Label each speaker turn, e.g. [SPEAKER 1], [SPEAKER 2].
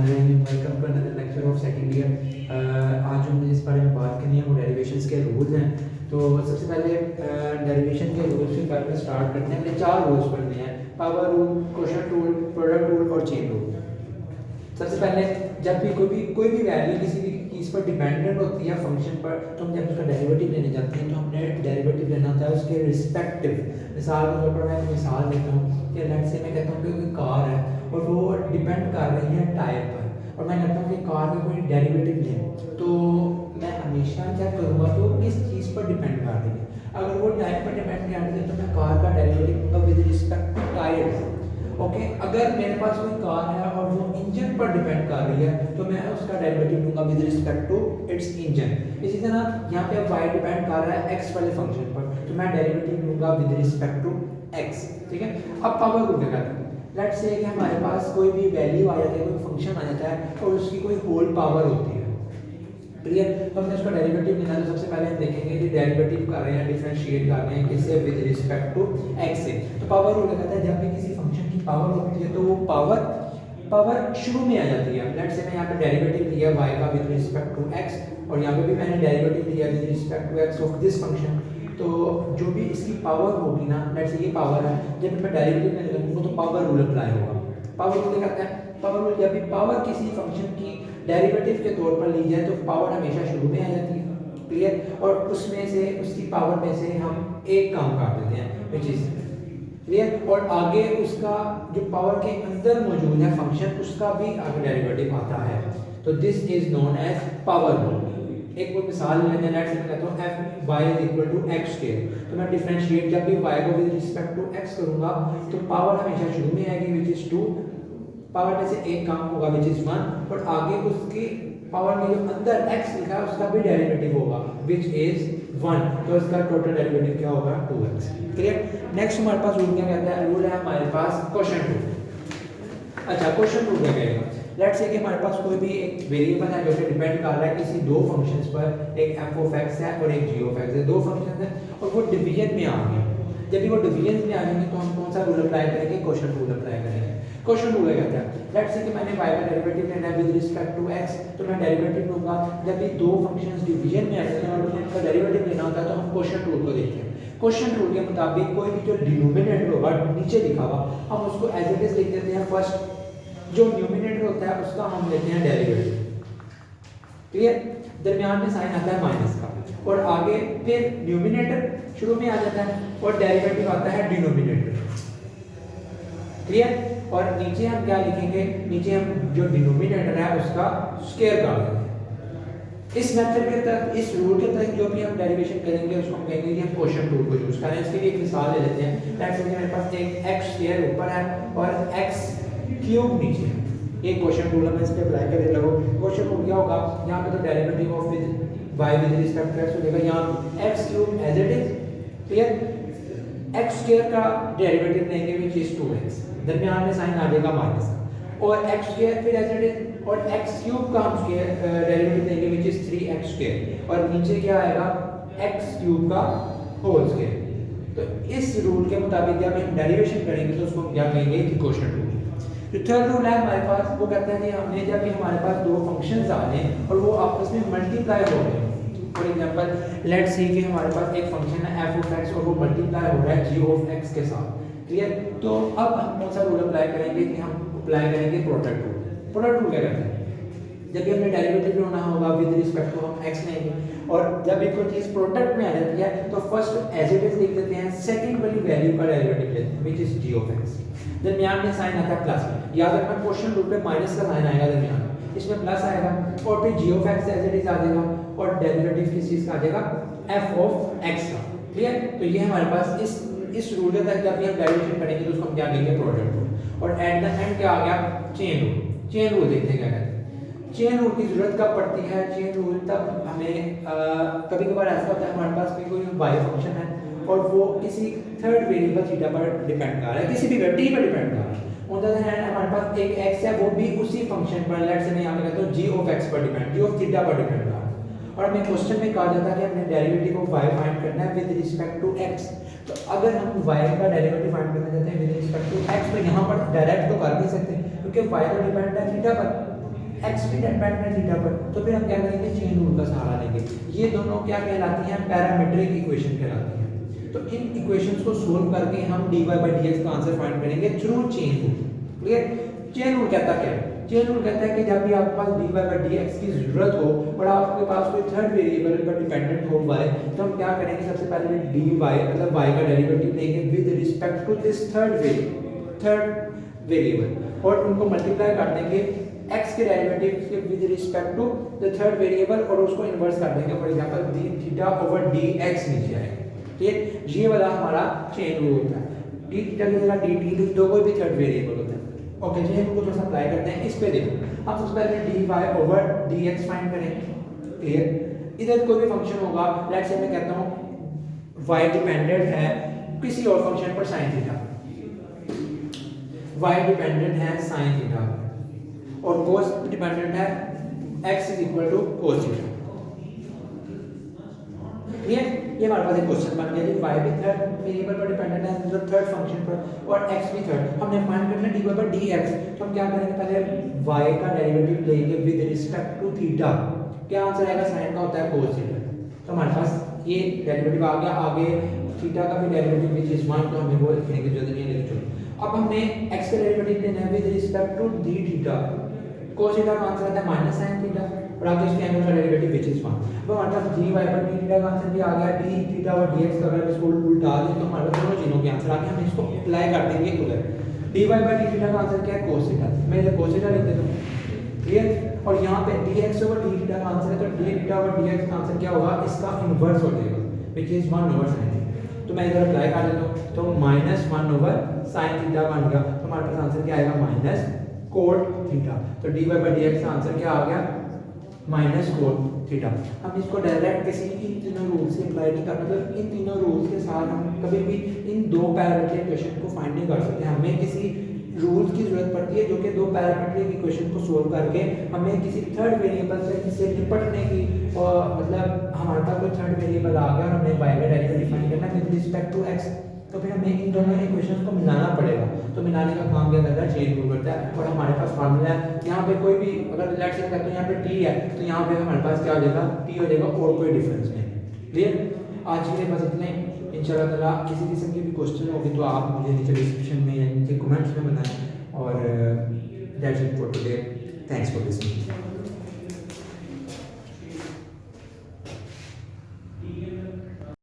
[SPEAKER 1] Welcome to another lecture of second year. आज हमने जिस बारे में बात करनी है वो डेरिवेशंस के रूल्स हैं। तो सबसे पहले डेरिवेशन के रूल्स के बारे में स्टार्ट करते हैं। हमने 4 रूल्स पढ़ने हैं: power rule, quotient rule, product rule और चेन रूल। सबसे पहले जब भी कोई भी वैल्यू किसी भी चीज़ पर डिपेंडेंट होती है फंक्शन पर, तो हम जब उसका डेरिवेटिव लेने जाते हैं तो हमने डेरिवेटिव लेना होता है उसके रिस्पेक्टिव। मिसाल के तौर पर मैं एक मिसाल देता हूँ कि लेट्स से मैं कहता हूँ कि कोई कार है और वो डिपेंड कर रही है टायर पर, और मैं कहता हूँ कि कार का कोई डेरिवेटिव लें, तो मैं हमेशा क्या करूँगा तो किस चीज़ पर डिपेंड कर रही है। अगर वो टायर पर डिपेंड कर रही है तो मैं कार का डेरिवेटिव लूँगा with respect to tyres. Okay, अगर मेरे पास कोई कार है और वो इंजन पर डिपेंड कर रही है तो मैं उसका डेरिवेटिव लूँगा with respect to its engine. इसी तरह यहाँ पे y डिपेंड कर रहा है x वाले फंक्शन पर, तो मैं डेरिवेटिव लूँगा विद रिस्पेक्ट टू x। ठीक है, अब पावर रूल क्या कहता है? लेट्स से कि हमारे पास कोई भी वैल्यू आ जाती है, कोई फंक्शन आ जाता है और उसकी कोई होल पावर होती है। क्लियर? तो हमने उसका डेरिवेटिव लेना है, तो सबसे पहले हम देखेंगे कि डेरिवेटिव कर रहे हैं, डिफरेंशिएट कर रहे हैं किससे? विद रिस्पेक्ट टू x से। तो पावर रूल कहता है जब भी किसी फंक्शन की पावर होती है तो वो पावर शुरू में आ जाती है। लेट्स से मैं यहाँ पे डेरिवेटिव लिया y का विद रिस्पेक्ट टू x, और यहाँ पे भी मैंने डेरिवेटिव लिया with respect to x of this function. तो जो भी इसकी पावर होगी ना, लेट्स से ये पावर है, जब मैं डेरिवेटिव लेने लगूंगा तो पावर रूल अप्लाई होगा। पावर रूल कहता है पावर रूल जब भी पावर किसी फंक्शन की डेरिवेटिव के तौर पर ली जाए तो पावर हमेशा शुरू में आ जाती है। क्लियर? और उसमें से उसकी पावर में से हम एक काम काट देते हैं, विच इज क्लियर, और आगे उसका जो पावर के अंदर मौजूद है फंक्शन उसका भी आगे डेरिवेटिव आता है। तो this is known as power rule. एक कोई मिसाल लेते हैं, लेट्स से मैं कहता हूं f y is equal to x square, तो मैं डिफरेंशिएट जब भी y को विद रिस्पेक्ट टू x करूंगा तो पावर हमेशा शुरू में आएगी विच इज 2, पावर में से एक काम होगा विच इज 1, और आगे उसकी पावर में जो अंदर x लिखा है उसका भी डेरिवेटिव होगा विच इज 1, तो इसका टोटल डेरिवेटिव क्या होगा? 2x। क्लियर? नेक्स्ट हमारे पास रूल क्या कहता है? रूल है हमारे पास क्वोशंट रूल। अच्छा, क्वोशंट रूल क्या कहेगा? लेट्स से कि हमारे पास कोई भी एक वेरिएबल है जो कि डिपेंड कर रहा है किसी दो फंक्शंस पर, एक f ऑफ x है और एक g ऑफ x है। दो फंक्शंस हैं और वो डिवीजन में आ गए। जब भी वो डिवीजन में आ जाएंगे तो हम कौन सा रूल अप्लाई करेंगे? क्वोशंट रूल अप्लाई करेंगे। क्वोशंट रूल कहता है लेट्स से कि मैंने y का डेरिवेटिव लेना है विद रिस्पेक्ट टू x, तो मैं डेरिवेटिव लूंगा जब भी दो फंक्शंस डिवीजन में आते हैं और उनका डेरिवेटिव लेना होता है तो हम क्वोशंट रूल को देखते हैं। क्वोशंट रूल के मुताबिक कोई भी जो डिनोमिनेटर होगा नीचे लिखा हुआ, हम उसको एज इट इज लिख देते हैं फर्स्ट, जो न्यूमिनेटर होता है उसका हम लेते हैं डेरिवेटिव। क्लियर? दरमियान में साइन आता है माइनस का, और आगे फिर न्यूमिनेटर शुरू में आ जाता है और डेरिवेटिव आता है डिनोमिनेटर। क्लियर? और नीचे हम क्या लिखेंगे? नीचे हम जो डिनोमिनेटर है उसका स्क्वायर कर देंगे। इस मेथड के तहत, इस रूल के तहत जो भी हम डेरिवेशन करेंगे उसको हम कहेंगे कि हम क्वोशंट रूल को यूज करें। इसके लिए एक मिसाल ले लेते हैं। लेट्स से मेरे पास एक x स्क्वायर ऊपर है और x क्यूब नीचे है। ये क्वोशंट रूल है, इस पे अप्लाई करके लगो। क्वोशंट रूल क्या होगा? यहाँ पे तो derivative of with y with respect to x हो जाएगा, यहाँ x cube as it is. Clear? x square का डेरिवेटिव लेंगे विच इज 2x, दरमियान में साइन आ जाएगा माइनस का, और x स्क्वायर फिर एज इट इज, और x क्यूब का हम डेरिवेटिव लेंगे विच इज 3x स्क्वायर, और नीचे क्या आएगा? x क्यूब का होल स्क्वायर। तो इस रूल के मुताबिक जब हम डेरिवेशन करेंगे तो उसको क्या कहेंगे? Quotient rule. जो थर्ड रूल है हमारे पास वो कहता है कि हमने जब भी हमारे पास दो फंक्शंस आ जाएं और वो आपस में मल्टीप्लाई हो रहे हैं, फॉर एग्जांपल लेट्स सी कि हमारे पास एक फंक्शन है f ऑफ x और वो मल्टीप्लाई हो रहा है g ऑफ x के साथ। क्लियर? तो अब हम कौन सा रूल अप्लाई करेंगे? कि हम अप्लाई करेंगे प्रोडक्ट रूल। प्रोडक्ट रूल क्या कहता है? जब भी हमने डेरिवेटिव लेना होगा विद रिस्पेक्ट टू हम x लेंगे, और जब भी कोई चीज प्रोडक्ट में आ जाती है तो फर्स्ट एज इट इज लिख देते हैं, सेकंड वाली वैल्यू का डेरिवेटिव लेते हैं which is g of x। दरमियान में साइन आता है प्लस, याद रखना क्वेश्चन रूल पे माइनस का साइन आएगा दरमियान, इसमें प्लस आएगा, और फिर g of x as it is आ जाएगा और डेरिवेटिव किस चीज का आ जाएगा? f ऑफ x का। क्लियर? तो ये हमारे पास इस रूल के तहत जब भी हम डेरिवेशन करेंगे तो उसको हम क्या कहेंगे? Product rule. और एट द एंड क्या आ गया? Chain rule. चेन रूल देखते हैं क्या कहते हैं। चेन रूल की जरूरत कब पड़ती है? चेन रूल तब हमें कभी कभार ऐसा होता है हमारे पास कोई y फंक्शन है और वो किसी थर्ड वेरिएबल थीटा पर डिपेंड कर रहा है, किसी भी t पर डिपेंड कर रहा है। ऑन द अदर हैंड हमारे पास एक x है, वो भी उसी फंक्शन पर, लेट्स से मैं यहाँ पे कहता हूँ g ऑफ x पर डिपेंड, g ऑफ थीटा पर डिपेंड कर रहा है, और हमें क्वेश्चन में कहा जाता है कि हमने डेरिवेटिव ऑफ y फाइंड करना है विद रिस्पेक्ट टू x। तो अगर हम y का डेरिवेटिव फाइंड करना चाहते हैं विद रिस्पेक्ट टू x, तो यहाँ पर डायरेक्ट तो कर नहीं सकते क्योंकि y तो डिपेंड है थीटा पर। एक्स भी डिपेंड है थीटा पर, तो फिर हम क्या करेंगे, चेन रूल का सहारा लेंगे। ये दोनों क्या कहलाती हैं, पैरामीट्रिक इक्वेशन कहलाती हैं। तो इन इक्वेशंस को सोल्व करके हम dy बाई dx का आंसर फाइंड करेंगे through chain rule. Clear? Chain rule कहता क्या है? चेन रूल कहता है कि जब भी आपके पास dy बाई dx की जरूरत हो और आपके पास कोई थर्ड वेरिएबल पर डिपेंडेंट हो y, तो हम क्या करेंगे, सबसे पहले dy मतलब y का डेरिवेटिव लेंगे with respect to this third variable और उनको मल्टीप्लाई कर देंगे x के डेरिवेटिव के with respect to the third variable और उसको इन्वर्स कर देंगे। For example d theta over dx नीचे आएगा। ठीक, ये वाला हमारा चेन रूल होता है। d थीटा की जगह dt लिख दो, कोई भी थर्ड वेरिएबल होता है। ओके, चलिए इनको थोड़ा सा अप्लाई करते हैं। इस पे देखो, हम सबसे पहले dy ओवर dx फाइंड करेंगे। क्लियर? इधर कोई भी फंक्शन होगा, लेट्स से मैं कहता हूं y डिपेंडेंट है किसी और फंक्शन पर sin थीटा, y डिपेंडेंट है sin थीटा और cos डिपेंडेंट है x is equal to cos theta. Clear? ये हमारे पास एक क्वेश्चन बन गया कि y भी थर्ड वेरिएबल पर डिपेंडेंट है, मतलब थर्ड फंक्शन पर, और x भी थर्ड। हमने फाइंड करना है dy बाय dx, तो हम क्या करेंगे, पहले y का डेरिवेटिव लेंगे विद रिस्पेक्ट टू थीटा। क्या आंसर आएगा, sin का होता है cos थीटा। तो हमारे पास ये डेरिवेटिव आ गया। आगे थीटा का भी डेरिवेटिव विच इज 1, तो हमें वो लिखने की जरूरत नहीं है, लेकिन चलो अब हमने x का डेरिवेटिव लेना है with respect to d theta. cos theta का आंसर आता है माइनस sin थीटा और आगे इसके एंगल का डेरिवेटिव विच इज 1। अब हमारे पास dy बाय d थीटा का आंसर भी आ गया। d थीटा और dx का अगर इसको उल्टा दें तो हमारे पास दोनों चीजों के आंसर आ गए। हम इसको अप्लाई कर देंगे उधर। dy बाय d थीटा का आंसर क्या है, cos थीटा। मैं इधर cos थीटा लिख देता हूं। क्लियर? और यहाँ पे dx ओवर d थीटा का आंसर है, तो d थीटा ओवर dx का आंसर क्या होगा, इसका इन्वर्स हो जाएगा which is 1 over sin theta. तो मैं इधर अप्लाई कर देता हूं, तो -1 ओवर sin थीटा बन गया। तो हमारे पास आंसर क्या आएगा, माइनस cot थीटा। तो dy बाय dx का आंसर क्या आ गया, माइनस cot थीटा। हम इसको डायरेक्ट किसी इन तीनों रूल से अप्लाई नहीं कर, मतलब इन तीनों रूल्स के साथ हम कभी भी इन दो पैरामीट्रिक इक्वेशन को फाइंड नहीं कर सकते। हमें किसी रूल्स की जरूरत पड़ती है जो कि दो पैरामीट्रिक इक्वेशन को सोल्व करके हमें किसी थर्ड वेरिएबल से निपटने की, और मतलब हमारे पास कोई थर्ड वेरिएबल आ गया और हमें y का डेरिवेटिव फाइंड करना है विद रिस्पेक्ट टू x, तो फिर हमें इन दोनों इक्वेशंस को मिलाना पड़ेगा। तो मिलाने का काम क्या करता है, चेन रूल करता है। और हमारे पास फार्मूला है, यहाँ पे कोई भी अगर लेट्स से कहते हैं यहाँ पे t है, तो यहाँ पे हमारे पास क्या हो जाएगा, t हो जाएगा और कोई डिफरेंस नहीं। क्लियर? आज के लिए बस इतना ही। इंशाल्लाह ताला किसी किस्म की भी क्वेश्चन होगी तो आप मुझे नीचे डिस्क्रिप्शन में या नीचे कमेंट्स में बताएं। और that's it for today. Thanks for listening.